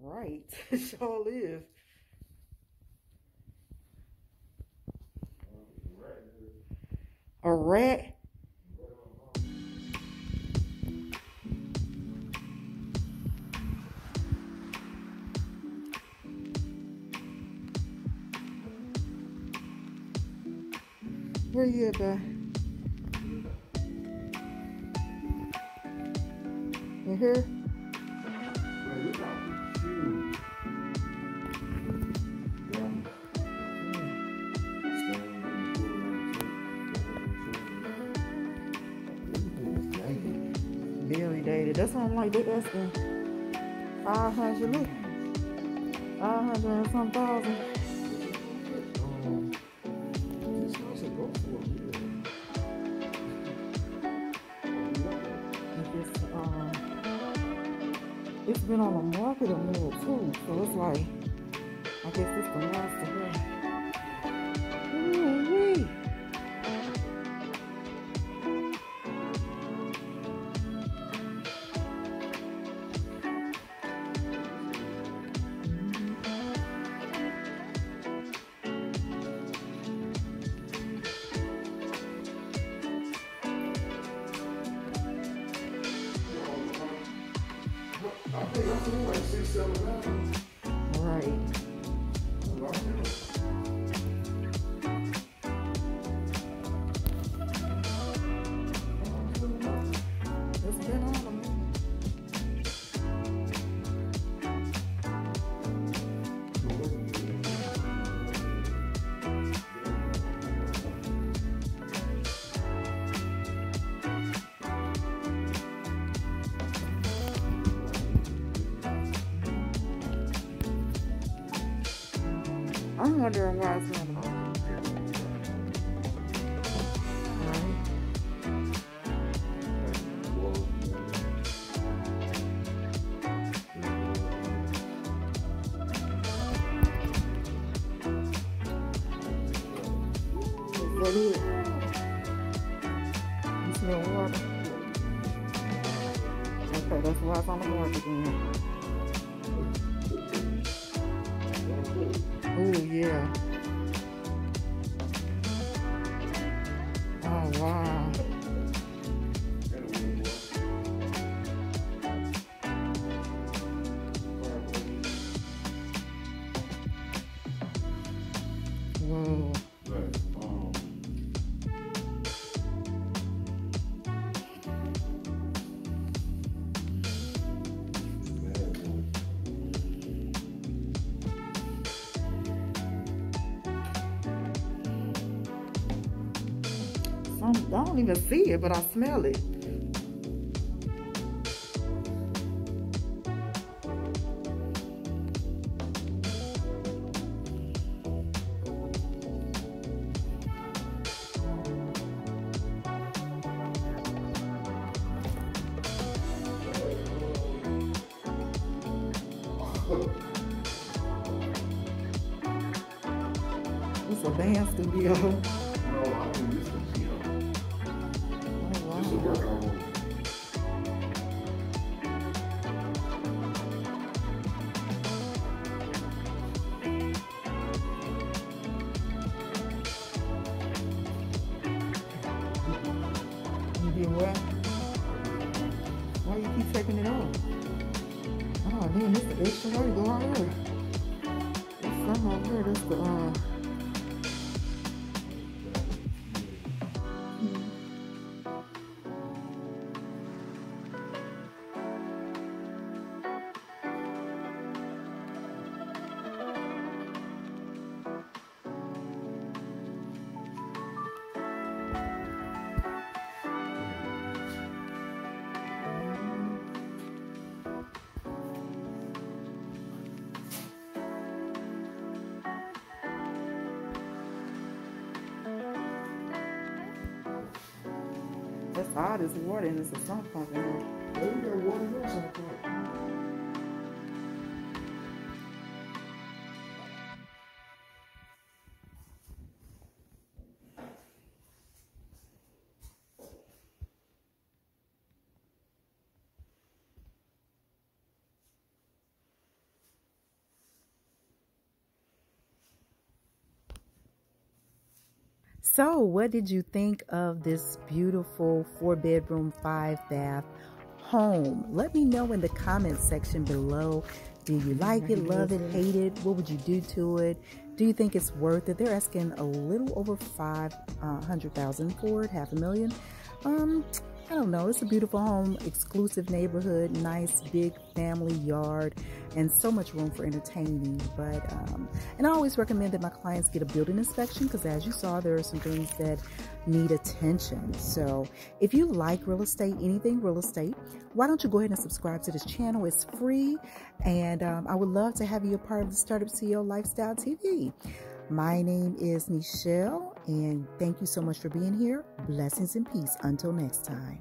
Right. It sure is. A rat? Where you at, bud? In here? Very dated. That's something like that. That's the 500. Look, 500 and some thousand. It's been on the market a minute too, so it's like, I guess it's the last of it. Ooh-wee. I think I'm doing like 6-7 rounds. Right. It's been on a minute. I'm wondering why it's not on. that it? You smell water? Okay, that's why it's on the market again. Oh, yeah. Oh, wow. Whoa. I don't even see it, but I smell it. It's a dance studio. No, I mean, this is, you know, Oh, wow. this is work on. You did what? Why you keep taking it off? Oh man, this is the extra way to go out here. There's some over here. That's the that's odd. It's water and it's a sump pump in here. There you go, water and something. So, what did you think of this beautiful 4-bedroom, 5-bath home? Let me know in the comments section below. Do you like it, love it, hate it? What would you do to it? Do you think it's worth it? They're asking a little over $500,000 for it, $500,000. I don't know. It's a beautiful home, exclusive neighborhood, nice big family yard, and so much room for entertaining. But and I always recommend that my clients get a building inspection because, as you saw, there are some things that need attention. So if you like real estate, anything real estate, why don't you go ahead and subscribe to this channel? It's free, and I would love to have you a part of the Startup CEO Lifestyle TV. My name is Michelle, and thank you so much for being here. Blessings and peace. Until next time.